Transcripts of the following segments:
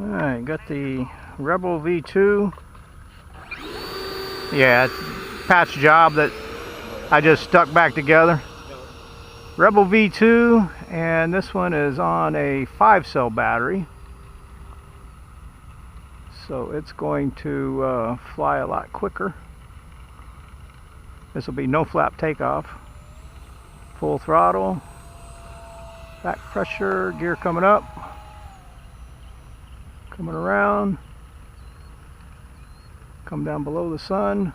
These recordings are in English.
Alright, got the Rebel V2. Yeah, it's a patch job that I just stuck back together. Rebel V2, and this one is on a 5-cell battery. So it's going to fly a lot quicker. This will be no flap takeoff. Full throttle. Back pressure, gear coming up. Coming around. Come down below the sun.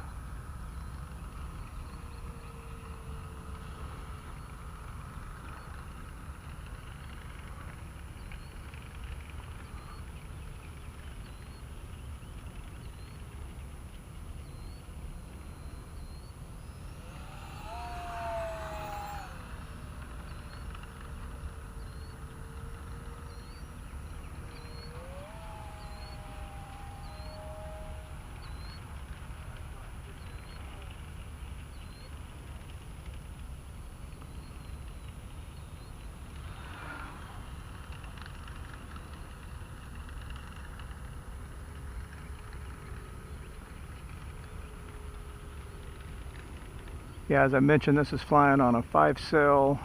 Yeah, as I mentioned, this is flying on a 5-cell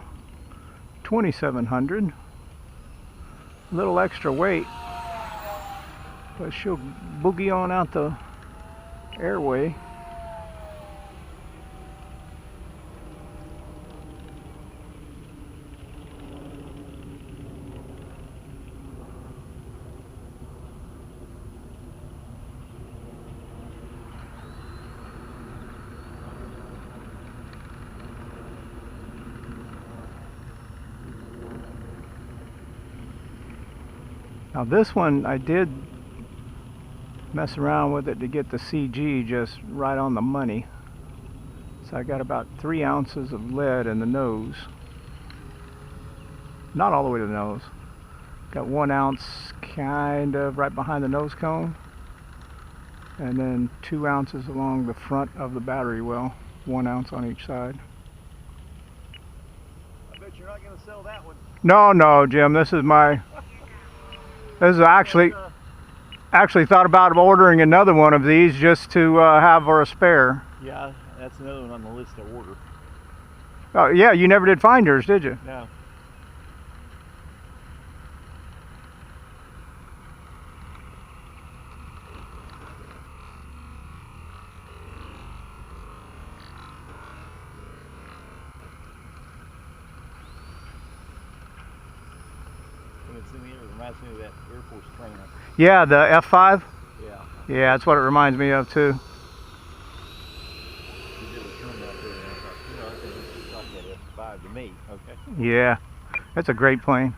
2700. A little extra weight, but she'll boogie on out the airway. Now this one, I did mess around with it to get the CG just right on the money. So I got about 3 ounces of lead in the nose. Not all the way to the nose. Got 1 ounce kind of right behind the nose cone. And then 2 ounces along the front of the battery well. 1 ounce on each side. I bet you're not going to sell that one. No, Jim, this is my... This is actually thought about ordering another one of these just to have for a spare. Yeah, that's another one on the list to order. Oh yeah, you never did find yours, did you? No. It reminds me of that Air Force trainer. Yeah, the F5? Yeah. Yeah, that's what it reminds me of too. You did a turn out there and I thought, I think it's like that F5 to me. Okay. Yeah, that's a great plane.